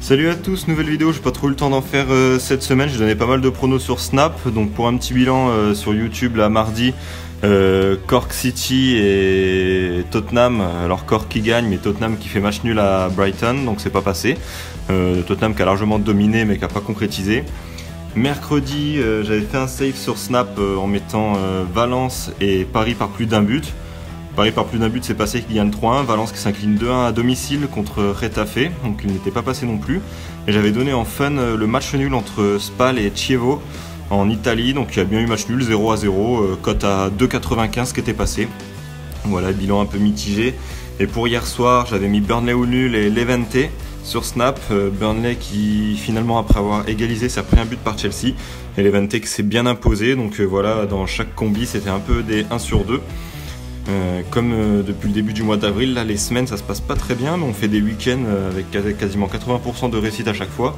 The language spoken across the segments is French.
Salut à tous, nouvelle vidéo, j'ai pas trop eu le temps d'en faire cette semaine, j'ai donné pas mal de pronos sur Snap, donc pour un petit bilan sur YouTube là mardi, Cork City et Tottenham, alors Cork qui gagne mais Tottenham qui fait match nul à Brighton, donc c'est pas passé, Tottenham qui a largement dominé mais qui a pas concrétisé. Mercredi j'avais fait un save sur Snap en mettant Valence et Paris par plus d'un but. Paris par plus d'un but, c'est passé qui gagne 3-1, Valence qui s'incline 2-1 à domicile contre Retafe, donc il n'était pas passé non plus. Et j'avais donné en fun le match nul entre Spal et Chievo en Italie, donc il y a bien eu match nul 0-0, cote à 2,95 qui était passé. Voilà, bilan un peu mitigé. Et pour hier soir, j'avais mis Burnley au nul et Levante sur Snap. Burnley qui finalement après avoir égalisé s'est repris un but par Chelsea. Et Levante qui s'est bien imposé, donc voilà, dans chaque combi c'était un peu des 1 sur 2. Comme depuis le début du mois d'avril, là les semaines ça se passe pas très bien, mais on fait des week-ends avec quasiment 80% de réussite à chaque fois.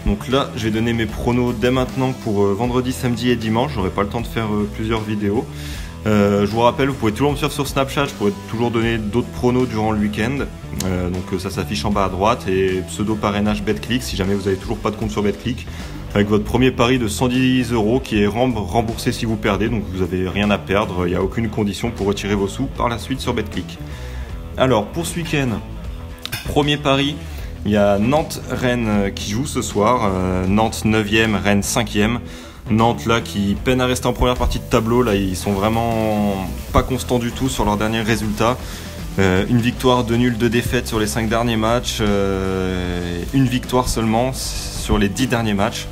Donc là je vais donner mes pronos dès maintenant pour vendredi, samedi et dimanche, j'aurai pas le temps de faire plusieurs vidéos. Je vous rappelle, vous pouvez toujours me suivre sur Snapchat, je pourrais toujours donner d'autres pronos durant le week-end. Donc ça s'affiche en bas à droite, et pseudo parrainage BetClick si jamais vous avez toujours pas de compte sur BetClick. Avec votre premier pari de 110 € qui est remboursé si vous perdez, donc vous n'avez rien à perdre, il n'y a aucune condition pour retirer vos sous par la suite sur BetClick. Alors pour ce week-end, premier pari, il y a Nantes-Rennes qui joue ce soir, Nantes 9e, Rennes 5e. Nantes là qui peine à rester en première partie de tableau, là ils sont vraiment pas constants du tout sur leurs derniers résultats. Une victoire, 2 nuls, 2 défaites sur les 5 derniers matchs, une victoire seulement sur les 10 derniers matchs.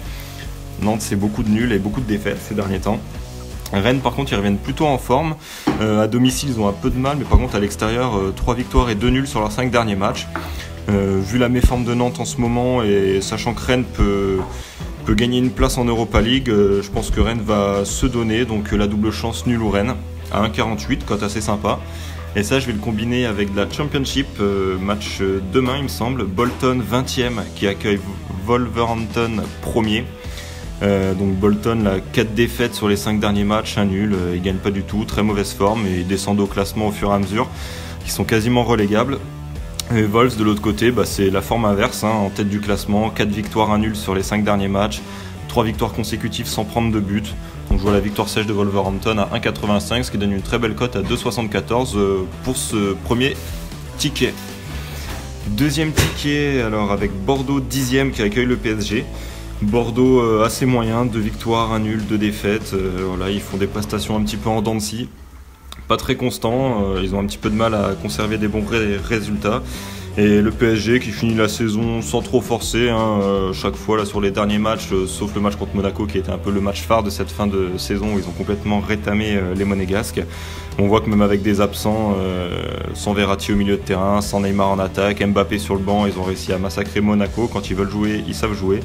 Nantes c'est beaucoup de nuls et beaucoup de défaites ces derniers temps. Rennes par contre ils reviennent plutôt en forme, à domicile ils ont un peu de mal, mais par contre à l'extérieur 3 victoires et 2 nuls sur leurs 5 derniers matchs. Vu la méforme de Nantes en ce moment et sachant que Rennes peut gagner une place en Europa League, je pense que Rennes va se donner, donc la double chance nul ou Rennes à 1,48, cote assez sympa. Et ça je vais le combiner avec de la Championship, match demain il me semble, Bolton 20e qui accueille Wolverhampton 1er. Donc Bolton là, 4 défaites sur les 5 derniers matchs, un nul, ils gagnent pas du tout, très mauvaise forme et ils descendent au classement au fur et à mesure, ils sont quasiment relégables. Et Wolves de l'autre côté, c'est la forme inverse, en tête du classement, 4 victoires, 1 nul sur les 5 derniers matchs, 3 victoires consécutives sans prendre de but. Donc je vois la victoire sèche de Wolverhampton à 1,85, ce qui donne une très belle cote à 2,74 pour ce premier ticket. Deuxième ticket, alors avec Bordeaux 10e qui accueille le PSG. Bordeaux assez moyen, 2 victoires, 1 nul, 2 défaites. Voilà, ils font des prestations un petit peu en dents de scie. Pas très constant, ils ont un petit peu de mal à conserver des bons résultats. Et le PSG qui finit la saison sans trop forcer, chaque fois là sur les derniers matchs, sauf le match contre Monaco qui était un peu le match phare de cette fin de saison où ils ont complètement rétamé les Monégasques. On voit que même avec des absents, sans Verratti au milieu de terrain, sans Neymar en attaque, Mbappé sur le banc, ils ont réussi à massacrer Monaco. Quand ils veulent jouer, ils savent jouer.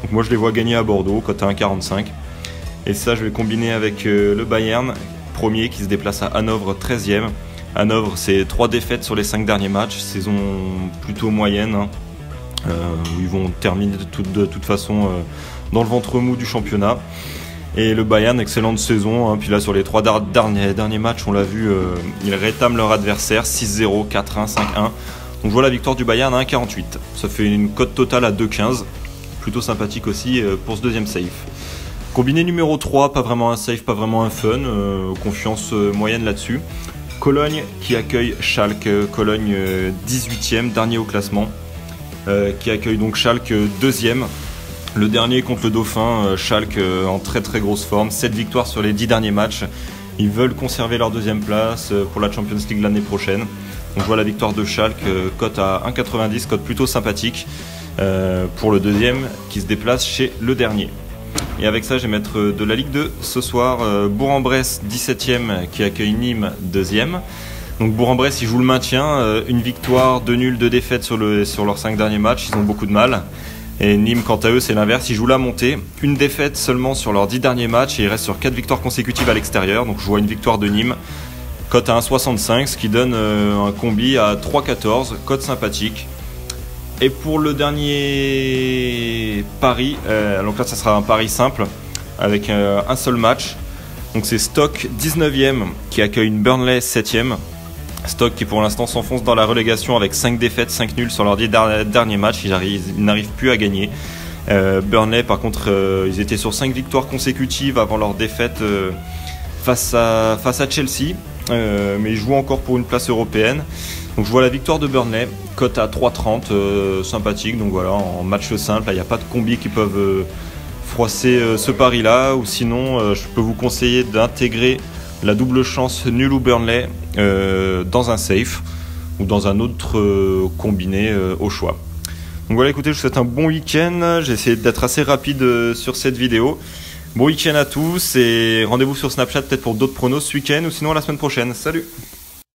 Donc moi je les vois gagner à Bordeaux, cote à 1,45. Et ça je vais combiner avec le Bayern, premier qui se déplace à Hanovre 13e. Hanovre c'est 3 défaites sur les 5 derniers matchs, saison plutôt moyenne, où ils vont terminer de toute façon dans le ventre mou du championnat. Et le Bayern, excellente saison, puis là sur les 3 derniers matchs on l'a vu, ils rétament leur adversaire 6-0, 4-1, 5-1. Donc je vois la victoire du Bayern à 1,48, ça fait une cote totale à 2,15, plutôt sympathique aussi pour ce deuxième safe. Combiné numéro 3, pas vraiment un safe, pas vraiment un fun, confiance moyenne là-dessus. Cologne qui accueille Schalke, Cologne 18e, dernier au classement, qui accueille donc Schalke 2e. Le dernier contre le Dauphin, Schalke en très très grosse forme, 7 victoires sur les 10 derniers matchs. Ils veulent conserver leur deuxième place pour la Champions League l'année prochaine. Donc je vois la victoire de Schalke, cote à 1,90, cote plutôt sympathique pour le deuxième qui se déplace chez le dernier. Et avec ça, je vais mettre de la Ligue 2 ce soir. Bourg-en-Bresse 17e qui accueille Nîmes 2e. Donc Bourg-en-Bresse, ils jouent le maintien. Une victoire, 2 nuls, 2 défaites sur leurs 5 derniers matchs. Ils ont beaucoup de mal. Et Nîmes, quant à eux, c'est l'inverse. Ils jouent la montée. Une défaite seulement sur leurs 10 derniers matchs. Et ils restent sur 4 victoires consécutives à l'extérieur. Donc je vois une victoire de Nîmes. Cote à 1,65, ce qui donne un combi à 3,14. Cote sympathique. Et pour le dernier pari, donc là ça sera un pari simple avec un seul match. Donc c'est Stoke 19e qui accueille une Burnley 7e. Stoke qui pour l'instant s'enfonce dans la relégation avec 5 défaites, 5 nuls sur leurs 10 derniers matchs, ils n'arrivent plus à gagner. Burnley par contre ils étaient sur 5 victoires consécutives avant leur défaite face à Chelsea, mais ils jouent encore pour une place européenne. Donc je vois la victoire de Burnley, cote à 3,30, sympathique, donc voilà, en match simple, il n'y a pas de combis qui peuvent froisser ce pari là, ou sinon je peux vous conseiller d'intégrer la double chance nul ou Burnley dans un safe ou dans un autre combiné au choix. Donc voilà, écoutez, je vous souhaite un bon week-end. J'ai essayé d'être assez rapide sur cette vidéo. Bon week-end à tous et rendez-vous sur Snapchat peut-être pour d'autres pronos ce week-end ou sinon la semaine prochaine. Salut!